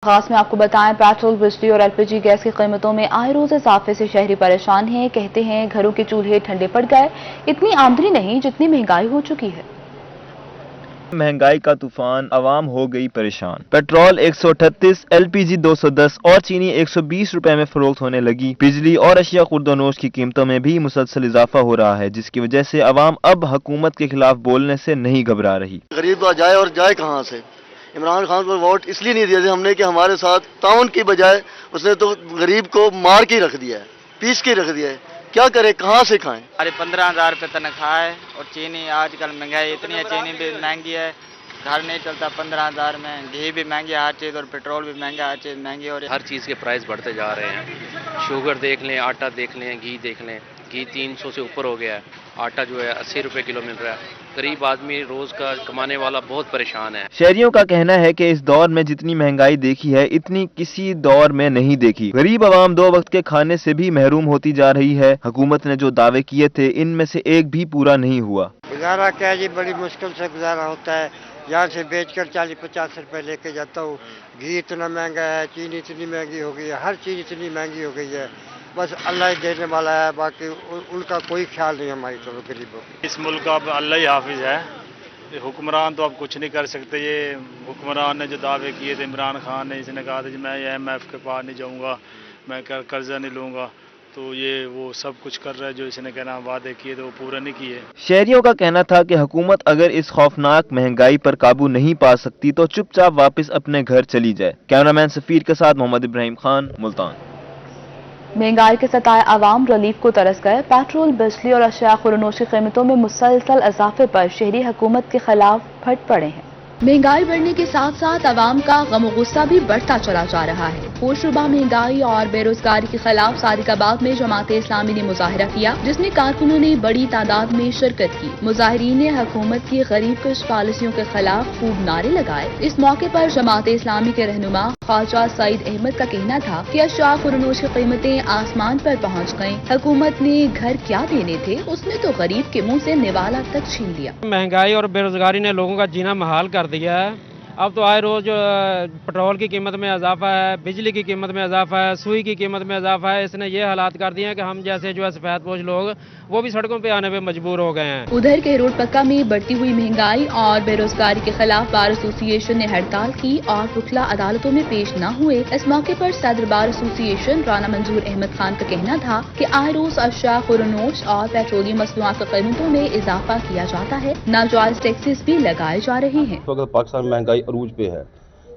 खास में आपको बताएं, पेट्रोल, बिजली और एलपीजी गैस की कीमतों में आए रोज इजाफे से शहरी परेशान हैं। कहते हैं घरों के चूल्हे ठंडे पड़ गए, इतनी आमदनी नहीं जितनी महंगाई हो चुकी है। महंगाई का तूफान, आवाम हो गई परेशान। पेट्रोल 138, एलपीजी 210 और चीनी 120 रुपए में फरोख्त होने लगी। बिजली और अशिया खुर्दोनोश की कीमतों में भी मुसलसल इजाफा हो रहा है, जिसकी वजह से आवाम अब हुकूमत के खिलाफ बोलने से नहीं घबरा रही। गरीब तो जाए और जाए कहाँ से। इमरान खान को वोट इसलिए नहीं दिए थे हमने कि हमारे साथ ताउन की बजाय उसने तो गरीब को मार के रख दिया है, पीस के रख दिया है। क्या करे, कहाँ से खाएं। अरे 15,000 रुपये तनख्वाह है और चीनी आजकल महंगाई इतनी है, चीनी भी महंगी है, घर नहीं चलता 15,000 में। घी भी महंगी है हर चीज़ और पेट्रोल भी महंगा, हर चीज़ महंगी और हर चीज़ के प्राइस बढ़ते जा रहे हैं। शुगर देख लें, आटा देख लें, घी देख लें। घी 300 से ऊपर हो गया है, आटा जो है 80 रुपए किलो मिल रहा है। गरीब आदमी रोज का कमाने वाला बहुत परेशान है। शहरियों का कहना है कि इस दौर में जितनी महंगाई देखी है इतनी किसी दौर में नहीं देखी। गरीब आवाम 2 वक्त के खाने से भी महरूम होती जा रही है। हुकूमत ने जो दावे किए थे इनमें से एक भी पूरा नहीं हुआ। गुजारा क्या जी, बड़ी मुश्किल से गुजारा होता है। यहाँ से बेचकर 40-50 रुपए लेके जाता हूँ। घी इतना महंगा है, चीनी इतनी महंगी हो गई है, हर चीज़ इतनी महंगी हो गई है। बस अल्लाह ही देने वाला है, बाकी उनका कोई ख्याल नहीं हमारी तरफ गरीबों। इस मुल्क का अब अल्लाह ही हाफिज है, हुक्मरान तो अब कुछ नहीं कर सकते। ये हुक्मरान ने जो दावे किए थे, इमरान खान ने, इसने कहा था कि मैं IMF के पास नहीं जाऊंगा, मैं कर्जा नहीं लूंगा, तो ये वो सब कुछ कर रहा है जो इसने कहना वादे किए थे वो पूरा नहीं किए। शहरियों का कहना था कि हुकूमत अगर इस खौफनाक महंगाई पर काबू नहीं पा सकती तो चुपचाप वापस अपने घर चली जाए। कैमरामैन सफीर के साथ मोहम्मद इब्राहिम खान, मुल्तान। महंगाई के सताए आवाम रिलीफ को तरस गए। पेट्रोल, बिजली और अशिया खुर्दोनोश की कीमतों में मुसलसल इजाफे पर शहरी हुकूमत के खिलाफ फट पड़े हैं। महंगाई बढ़ने के साथ साथ आवाम का गम और गुस्सा भी बढ़ता चला जा रहा है। होशरुबा महंगाई और बेरोजगारी के खिलाफ सादिकाबाद में जमात इस्लामी ने मुजाहरा किया, जिसमें कारकुनों ने बड़ी तादाद में शिरकत की। मुजाहिरीन ने हुकूमत की गरीब कश पॉलिसियों के खिलाफ खूब नारे लगाए। इस मौके पर जमात इस्लामी के रहनुमा ख्वाजा सईद अहमद का कहना था कि अशिया खुर्दोनोश की कीमतें आसमान पर पहुँच गयी। हुकूमत ने घर क्या देने थे, उसने तो गरीब के मुँह से निवाला तक छीन लिया। महंगाई और बेरोजगारी ने लोगों का जीना महाल कर दिया है। अब तो आए रोज पेट्रोल की कीमत में इजाफा है, बिजली की कीमत में इजाफा है, सुई की कीमत में इजाफा है। इसने ये हालात कर दिए हैं कि हम जैसे जो है सफेदपोश लोग वो भी सड़कों पे आने पे मजबूर हो गए हैं। उधर के रोड पक्का में बढ़ती हुई महंगाई और बेरोजगारी के खिलाफ बार एसोसिएशन ने हड़ताल की और पुखला अदालतों में पेश न हुए। इस मौके पर सदर बार एसोसिएशन राना मंजूर अहमद खान का कहना था कि आए रोज अशिया खुर्दोनोश और पेट्रोलियम मसनूआत की कीमतों में इजाफा किया जाता है, नाजायज टैक्सेस भी लगाए जा रहे हैं। तो अगर पाकिस्तान में महंगाई अरूज पे है,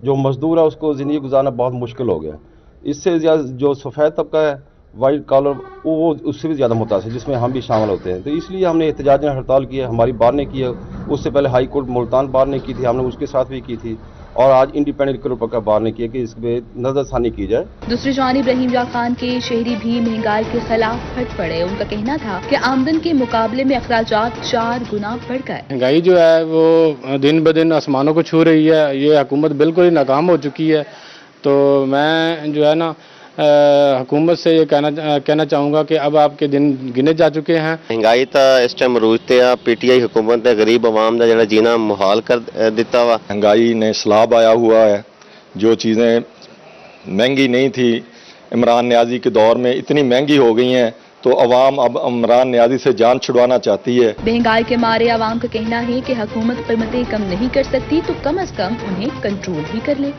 जो मजदूर है उसको ज़िंदगी गुजारना बहुत मुश्किल हो गया। इससे ज़्यादा जो सफ़ेद तबका है, वाइट कॉलर, वो उससे भी ज़्यादा मुतासिर, जिसमें हम भी शामिल होते हैं। तो इसलिए हमने एहतजाजी हड़ताल की है। हमारी बार ने की है, उससे पहले हाई कोर्ट मुल्तान बार ने की थी, हमने उसके साथ भी की थी, और आज इंडिपेंडेंट करोड़ पक्का बार ने किया कि इस पे नजरसानी की जाए। दूसरी जानिब रहीम जा खान के शहरी भी महंगाई के खिलाफ फट पड़े। उनका कहना था कि आमदन के मुकाबले में अखराजात 4 गुना बढ़ गए। महंगाई जो है वो दिन ब दिन आसमानों को छू रही है। ये हुकूमत बिल्कुल ही नाकाम हो चुकी है। तो मैं जो है ना हुकूमत से ये कहना चाहूँगा कि अब आपके दिन गिने जा चुके हैं। महंगाई तो इस टाइम अरूज ते आ। PTI हुकूमत ने गरीब आवाम का जो जीना मुहाल कर दिता वा। महंगाई ने सलाब आया हुआ है। जो चीज़ें महंगी नहीं थी इमरान न्याजी के दौर में इतनी महंगी हो गई हैं, तो अवाम अब इमरान न्याजी से जान छुड़वाना चाहती है। महंगाई के मारे आवाम का कहना है कि हुकूमत कीमतें कम नहीं कर सकती तो कम अज कम उन्हें कंट्रोल ही कर ले।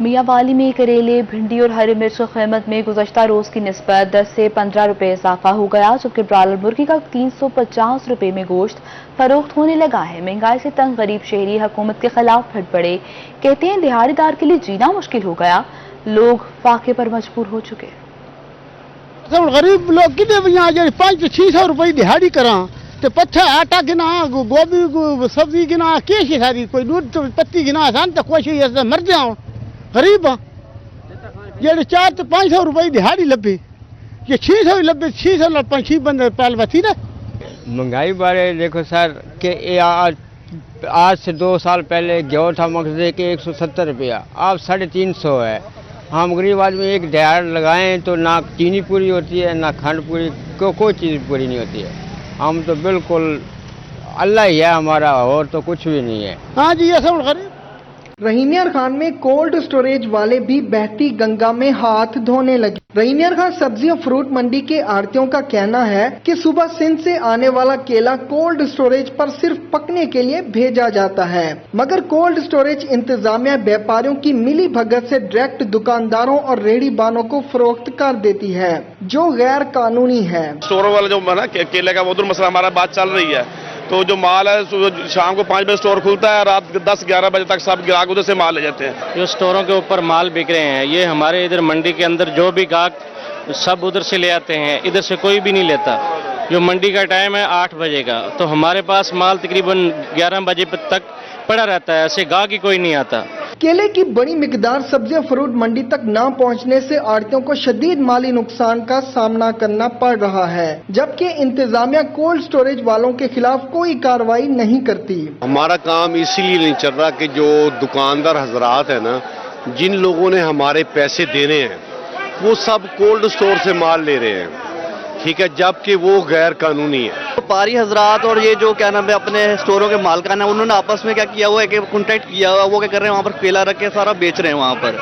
मियांवाली में करेले, भिंडी और हरी मिर्च की कीमत में गुज़श्ता रोज की निस्बत 10 से 15 रुपए इजाफा हो गया, जबकि ब्रायलर मुर्गी का 350 रुपए में गोश्त फरोख्त होने लगा है। महंगाई से तंग गरीब शहरी हुकूमत के खिलाफ फट पड़े। कहते हैं दिहाड़ीदार के लिए जीना मुश्किल हो गया, लोग फाके पर मजबूर हो चुके। गरीब लोग कितने 500-600 रुपये दिहाड़ी करा तो पत्थर आटा गिना, गोभी सब्जी गिना, कैसी सारी कोई दूध पत्ती गिना आसान तो कोशिश मर जाओ। गरीब ये 400 तो 500 रुपये दिहाड़ी लभे, ये 600 लभे, 600 6 बंद पाल बती ना। महंगाई बारे देखो सर कि आज से 2 साल पहले गेहूँ था मकसद के 170 रुपया, अब 350 है। हम गरीब आदमी एक दिहाड़ लगाएं तो ना चीनी पूरी होती है, ना खंड पूरी, कोई चीज़ पूरी नहीं होती है। हम तो बिल्कुल अल्लाह ही है हमारा, और तो कुछ भी नहीं है। हाँ जी, ये सब गरीब रहीम यार खान में कोल्ड स्टोरेज वाले भी बहती गंगा में हाथ धोने लगे। रहीम यार खान सब्जी और फ्रूट मंडी के आढ़तियों का कहना है कि सुबह सिंध से आने वाला केला कोल्ड स्टोरेज पर सिर्फ पकने के लिए भेजा जाता है, मगर कोल्ड स्टोरेज इंतजामिया व्यापारियों की मिली भगत से डायरेक्ट दुकानदारों और रेहड़ी बानों को फरोख्त कर देती है, जो गैर कानूनी है। स्टोरों वाला जो ना केले का वो मसला हमारा बात चल रही है, तो जो माल है शाम को 5 बजे स्टोर खुलता है, रात 10-11 बजे तक सब ग्राहक उधर से माल ले जाते हैं। जो स्टोरों के ऊपर माल बिक रहे हैं, ये हमारे इधर मंडी के अंदर जो भी ग्राहक सब उधर से ले आते हैं, इधर से कोई भी नहीं लेता। जो मंडी का टाइम है 8 बजे का, तो हमारे पास माल तकरीबन 11 बजे तक पड़ा रहता है, ऐसे गाहक ही कोई नहीं आता। केले की बड़ी मिकदार सब्जी और फ्रूट मंडी तक न पहुंचने से आढ़तियों को शदीद माली नुकसान का सामना करना पड़ रहा है, जबकि इंतजामिया कोल्ड स्टोरेज वालों के खिलाफ कोई कार्रवाई नहीं करती। हमारा काम इसीलिए नहीं चल रहा कि जो दुकानदार हजरात है ना, जिन लोगों ने हमारे पैसे देने हैं, वो सब कोल्ड स्टोर से माल ले रहे हैं, ठीक है, जबकि वो गैर कानूनी है। व्यापारी हजरात और ये जो क्या नाम है अपने स्टोरों के मालकान है, उन्होंने आपस में क्या किया हुआ है कि कॉन्ट्रैक्ट किया हुआ, वो क्या कर रहे हैं वहाँ पर केला रख के सारा बेच रहे हैं वहाँ पर,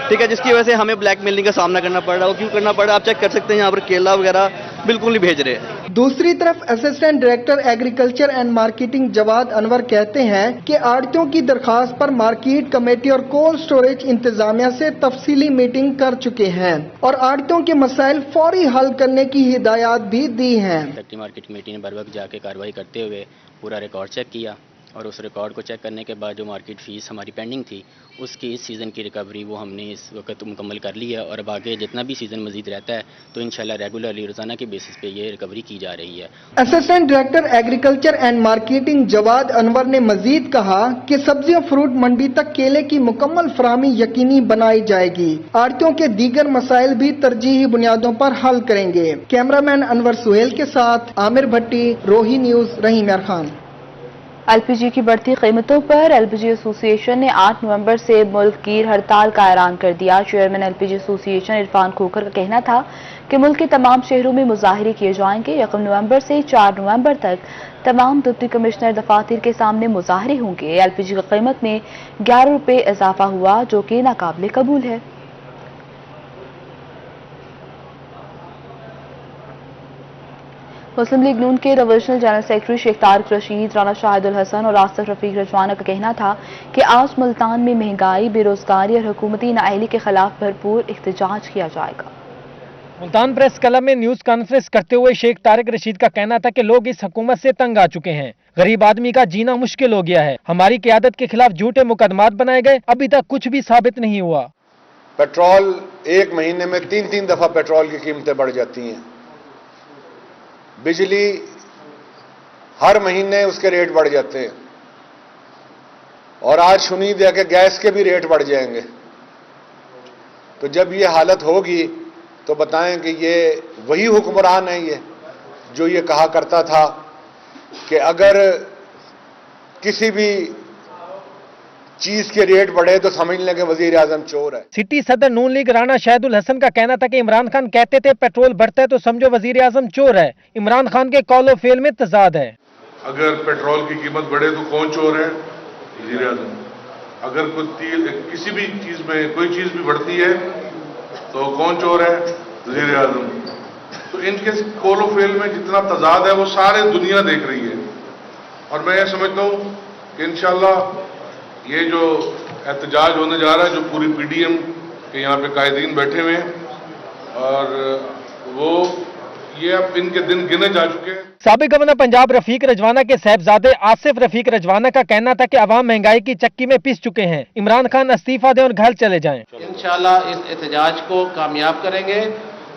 ठीक है, जिसकी वजह से हमें ब्लैक मेलिंग का सामना करना पड़ रहा है। वो क्यों करना पड़ रहा है आप चेक कर सकते हैं, यहाँ पर केला वगैरह बिल्कुल नहीं भेज रहे हैं। दूसरी तरफ assistant director agriculture and marketing Jawad Anwar कहते हैं कि आढ़तियों की दरखास्त पर मार्केट कमेटी और कोल्ड स्टोरेज इंतजामिया से तफसीली मीटिंग कर चुके हैं और आढ़तियों के मसाइल फौरी हल करने की हिदायत भी दी हैं। मार्केट कमेटी ने बर वक्त जाके कार्रवाई करते हुए पूरा रिकॉर्ड चेक किया और उस रिकॉर्ड को चेक करने के बाद जो मार्केट फीस हमारी पेंडिंग थी, उसकी इस सीज़न की रिकवरी वो हमने इस वक्त मुकम्मल कर ली है और अब आगे जितना भी सीज़न मजीद रहता है तो इंशाल्लाह रेगुलरली रोज़ाना के बेसिस पे ये रिकवरी की जा रही है। Assistant director agriculture and marketing Jawad Anwar ने मजीद कहा कि सब्जी और फ्रूट मंडी तक केले की मुकम्मल फराहमी यकीनी बनाई जाएगी। आढ़तियों के दीगर मसाइल भी तरजीही बुनियादों पर हल करेंगे। कैमरामैन अनवर सुहेल के साथ आमिर भट्टी, रोही न्यूज़, रहीम यार खान। एलपीजी की बढ़ती कीमतों पर एलपीजी एसोसिएशन ने 8 नवंबर से मुल्क की हड़ताल का ऐलान कर दिया। Chairman LPG association Irfan Khokhar का कहना था कि मुल्क के तमाम शहरों में मुजाहरे किए जाएंगे। 1 नवंबर से 4 नवंबर तक तमाम डिप्टी कमिश्नर दफातर के सामने मुजाहरे होंगे। एलपीजी की कीमत में 11 रुपये इजाफा हुआ, जो कि नाकाबिले कबूल है। मुस्लिम लीग नून के divisional general secretary Sheikh Tariq Rashid, Rana Shahidul Hasan और आसिफ रफीक रजवाना का कहना था कि आज मुल्तान में महंगाई, बेरोजगारी और हुकूमती नाअहली के खिलाफ भरपूर एहतजाज किया जाएगा। मुल्तान प्रेस क्लब में न्यूज कॉन्फ्रेंस करते हुए शेख तारिक रशीद का कहना था कि लोग इस हुकूमत से तंग आ चुके हैं, गरीब आदमी का जीना मुश्किल हो गया है। हमारी क़यादत के खिलाफ झूठे मुकदमात बनाए गए, अभी तक कुछ भी साबित नहीं हुआ। पेट्रोल एक महीने में 3-3 दफा पेट्रोल की कीमतें बढ़ जाती हैं। बिजली हर महीने उसके रेट बढ़ जाते हैं और आज सुनीद है कि गैस के भी रेट बढ़ जाएंगे। तो जब ये हालत होगी तो बताएं कि ये वही हुक्मरान है ये जो ये कहा करता था कि अगर किसी भी चीज के रेट बढ़े तो समझ लें कि वजीर आजम चोर है। सिटी सदर नून लीग राना शाहिदुल हसन का कहना था कि इमरान खान कहते थे पेट्रोल बढ़ता है तो समझो वजीर आजम चोर है। इमरान खान के कौलो फेल में तजाद है। अगर पेट्रोल की कीमत बढ़े तो कौन चोर है? वजीर आजम। अगर किसी भी चीज में कोई चीज भी बढ़ती है तो कौन चोर है? वजीर आजम। तो इनके कौलो फेल में जितना तजाद है वो सारे दुनिया देख रही है और मैं ये समझता हूँ कि इंशाल्लाह ये जो एहतजाज होने जा रहा है, जो पूरी पीडीएम के यहाँ पे कायदीन बैठे हुए हैं और वो ये अब इनके दिन गिने जा चुके हैं। साबिक गवर्नर पंजाब रफीक रजवाना के साहबजादे आसिफ रफीक रजवाना का कहना था कि अवाम महंगाई की चक्की में पिस चुके हैं, इमरान खान इस्तीफा दें और घर चले जाएं। इंशाल्लाह इस एहतजाज को कामयाब करेंगे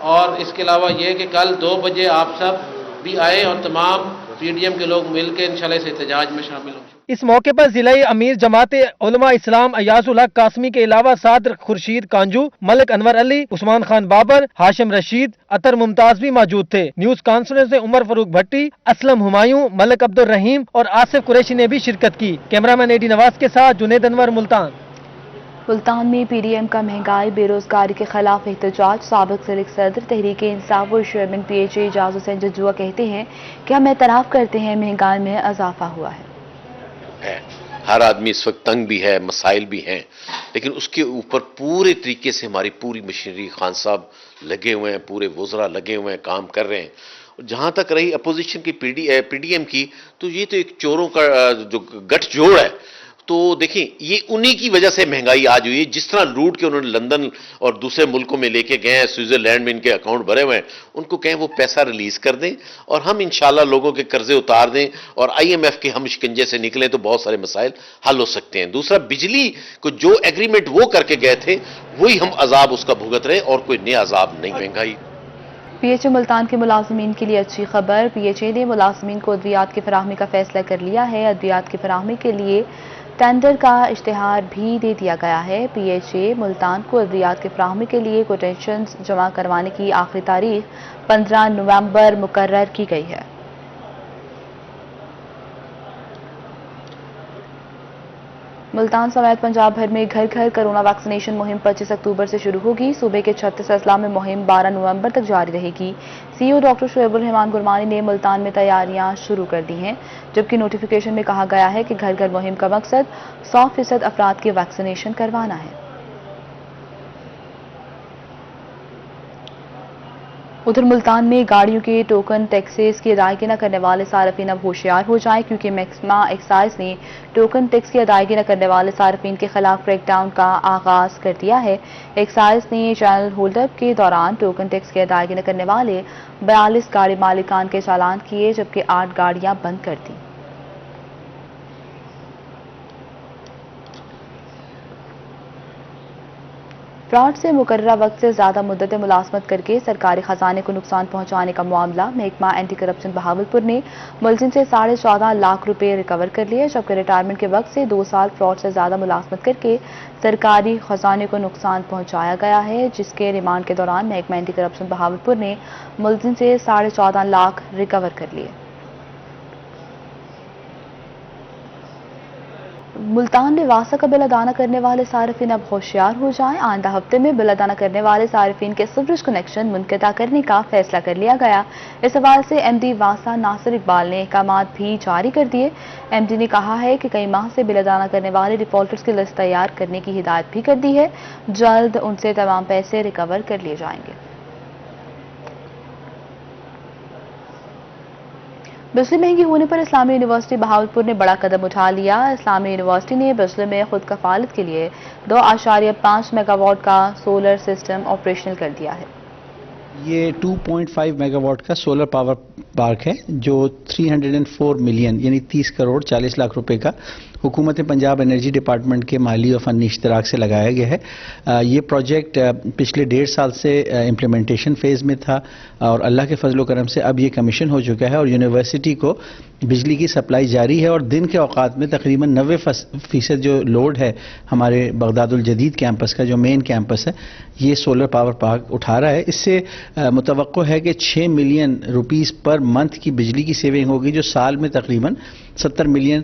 और इसके अलावा ये कि कल 2 बजे आप सब भी आए और तमाम पीडीएम के लोग मिलकर इंशाल्लाह इस एहतजाज में शामिल हों। इस मौके पर जिलाई अमीर जमात उलमा इस्लाम अयाजुल हक कासमी के अलावा सादर खुर्शीद कांजू, मलिक अनवर अली, उस्मान खान बाबर, हाशिम रशीद, अतर मुमताज भी मौजूद थे। न्यूज कॉन्फ्रेंस में उमर फरूक भट्टी, असलम हुमायूं, मलिक अब्दुल रहीम और आसिफ कुरैशी ने भी शिरकत की। कैमरामैन एडी नवाज के साथ जुनेद अनवर, मुल्तान। मुल्तान में पीडीएम का महंगाई बेरोजगारी के खिलाफ एहतजाज। साबिक सिरिक सदर तहरीक इंसाफ और चेयरमैन पीएचए एजाज हुसैन जजुआ कहते हैं कि हम एतराफ करते हैं महंगाई में इजाफा हुआ है। ہر آدمی اس وقت تنگ بھی ہے، مسائل بھی ہیں، لیکن اس کے اوپر پورے طریقے سے ہماری پوری مشینری، خان صاحب لگے ہوئے ہیں، پورے وزراء لگے ہوئے ہیں، کام کر رہے ہیں. جہاں تک رہی اپوزیشن کی پی ڈی ایم کی، تو یہ تو ایک چوروں کا جو گٹھ جوڑ ہے. تو دیکھیں یہ انہی کی وجہ سے مہنگائی آج ہوئی ہے. جس طرح لوٹ کے انہوں نے لندن اور دوسرے ملکوں میں لے کے گئے ہیں، سوئٹزرلینڈ میں ان کے اکاؤنٹ بھرے ہوئے ہیں، ان کو کہیں وہ پیسہ ریلیز کر دیں اور ہم انشاءاللہ لوگوں کے قرضے اتار دیں اور IMF کے ہم شکنجے سے نکلیں تو بہت سارے مسائل حل ہو سکتے ہیں. دوسرا، بجلی کو جو ایگریمنٹ وہ کر کے گئے تھے وہی ہم عذاب اس کا بھگت رہے اور کوئی نیا عذاب نہیں. مہنگائی PHA ملتان کے ملازمین کے لیے اچھی خبر. PHA نے ملازمین کو ادویات کی فراہمی کا فیصلہ کر لیا ہے. ادویات کی فراہمی کے لیے ٹینڈر کا اشتہار بھی دے دیا گیا ہے. PHA ملتان کو ادویات کی فراہمی کے لیے کوٹیشنز جمع کروانے کی آخری تاریخ 15 نومبر مقرر کی گئی ہے. ملتان سمیت پنجاب بھر میں گھر گھر کرونا ویکسینیشن مہم 25 اکتوبر سے شروع ہوگی. صوبے کے 36 اضلاع میں مہم 12 نومبر تک جاری رہے گی. CEO ڈاکٹر شعیب الرحمان گرمانی نے ملتان میں تیاریاں شروع کر دی ہیں، جبکہ نوٹیفیکیشن میں کہا گیا ہے کہ گھر گھر مہم کا مقصد 100% افراد کی ویکسینیشن کروانا ہے. ادھر ملتان میں گاڑیوں کے ٹوکن ٹیکسز کی ادائیگی نہ کرنے والے صارفین اب ہوشیار ہو جائیں، کیونکہ محکمہ ایکسائز نے ٹوکن ٹیکس کی ادائیگی نہ کرنے والے صارفین کے خلاف کریک ڈاؤن کا آغاز کر دیا ہے. ایکسائز نے چینل ہولڈ اپ کے دوران ٹوکن ٹیکس کی ادائیگی نہ کرنے والے 42 گاڑی مالکان کے چالان کیے، جبکہ 8 گاڑیاں بند کر دیں. فراڈ سے مقررہ وقت سے زیادہ مدت ملازمت کر کے سرکاری خزانے کو نقصان پہنچانے کا معاملہ محکمہ اینٹی کرپشن بہاولپور نے ملزم سے 14.5 لاکھ روپے ریکور کر لیے، جبکہ ریٹائرمنٹ کے وقت سے 2 سال فراڈ سے زیادہ ملازمت کر کے سرکاری خزانے کو نقصان پہنچایا گیا ہے، جس کے ریمانڈ کے دوران محکمہ اینٹی کرپشن بہاولپور نے ملزم سے 14.5 لاکھ ریکور کر لیے. ملتان میں واسطہ کا بل ادا نہ کرنے والے صارفین اب ہوشیار ہو جائیں. آئندہ ہفتے میں بل ادا نہ کرنے والے صارفین کے سیوریج کنیکشن منقطع کرنے کا فیصلہ کر لیا گیا. اس حوالے سے MD واسطہ ناصر اقبال نے احکامات بھی جاری کر دیے. MD نے کہا ہے کہ کئی ماہ سے بل ادا نہ کرنے والے ڈیفالٹرز کی لسٹ تیار کرنے کی ہدایت بھی کر دی ہے. جلد ان سے تمام پیسے ریکور کر لیے جائیں گے. بجلی مہنگی ہونے پر اسلامی یونیورسٹی بہاولپور نے بڑا قدم اٹھا لیا. اسلامی یونیورسٹی نے بجلی میں خود کفالت کے لیے 2.5 میگا واٹ کا سولر سسٹم آپریشنل کر دیا ہے. یہ 2.5 میگا واٹ کا سولر پاور پارک ہے جو 304 ملین یعنی 30 کروڑ 40 لاکھ روپے کا حکومت پنجاب انرجی ڈپارٹمنٹ کے مالی و فنی اشتراک سے لگایا گیا ہے. یہ پروجیکٹ پچھلے 1.5 سال سے امپلیمنٹیشن فیز میں تھا اور اللہ کے فضل و کرم سے اب یہ کمیشن ہو چکا ہے اور یونیورسٹی کو بجلی کی سپلائی جاری ہے اور دن کے اوقات میں تقریباً 90% جو لوڈ ہے ہمارے بغداد الجدید کیمپس کا جو مین کیمپس ہے یہ سولر پاور پارک اٹھا رہا ہے. اس سے متوقع ہے کہ 6 ملین روپیز پر منتھ کی بجلی کی سیونگ ہوگی جو سال میں تقریباً 70 ملین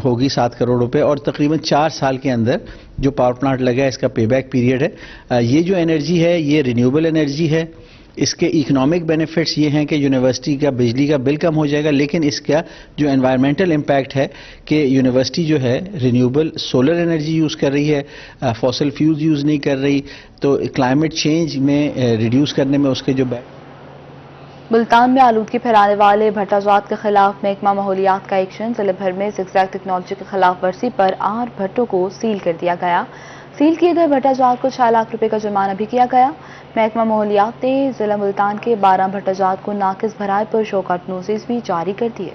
ہوگی 7 کروڑ روپے اور تقریباً 4 سال کے اندر جو پاور پلانٹ لگا ہے اس کا پے بیک پیریڈ ہے. یہ جو انرجی ہے یہ رینیوبل انرجی ہے. اس کے اکنامک بینیفٹس یہ ہیں کہ یونیورسٹی کا بجلی کا بل کم ہو جائے گا، لیکن اس کا جو انوائرمنٹل امپیکٹ ہے کہ یونیورسٹی جو ہے رینیوبل سولر انرجی یوز کر رہی ہے، فاسل فیولز یوز نہیں کر رہی، تو کلائمیٹ چینج میں ریڈیوس کرنے میں اس کے جو ملتان میں آلودگی پھیلانے والے بھٹا جات کے خلاف محکمہ ماحولیات کا ایکشن. ضلع بھر میں زگزیگ ٹیکنالوجی کی خلاف ورزی پر 8 بھٹوں کو سیل کر دیا گیا. سیل کیے گئے بھٹا جات کو 6 لاکھ روپے کا جرمانہ بھی کیا گیا. محکمہ ماحولیات نے ضلع ملتان کے 12 بھٹا جات کو ناقص بھرائے پر شوکاٹ نوٹس بھی جاری کر دیے.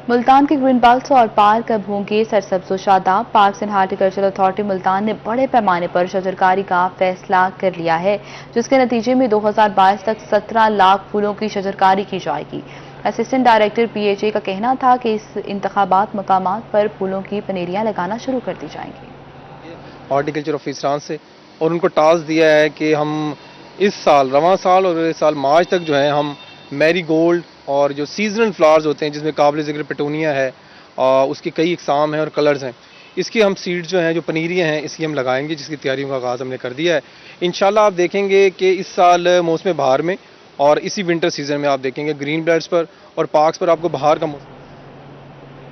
ملتان کے گرین بیلٹس اور پارک اب ہوں گے سرسبز و شاداب. Parks and horticulture authority Multan نے بڑے پیمانے پر شجرکاری کا فیصلہ کر لیا ہے، جس کے نتیجے میں 2022 تک 17 لاکھ پھولوں کی شجرکاری کی جائے گی. اسسٹنٹ ڈائریکٹر PHA کا کہنا تھا کہ اس انتخابات مقامات پر پھولوں کی پنیریاں لگانا شروع کر دی جائیں گی. ہارٹیکلچر آفیسران سے اور ان کو ٹاسک دیا ہے کہ ہم اس سال رواں سال اور اس سال مارچ تک جو ہے ہم میری گولڈ اور جو سیزنل فلاورز ہوتے ہیں جس میں قابل ذکر پیٹونیا ہے اس کی کئی اقسام ہیں اور کلرز ہیں، اس کی ہم سیڈ جو ہیں جو پنیریاں ہیں اس کی ہم لگائیں گے، جس کی تیاریوں کا آغاز ہم نے کر دیا ہے. انشاءاللہ آپ دیکھیں گے کہ اس سال موسم بہار میں اور اسی ونٹر سیزن میں آپ دیکھیں گے گرین بیلٹس پر اور پارکس پر آپ کو بہار کا موسم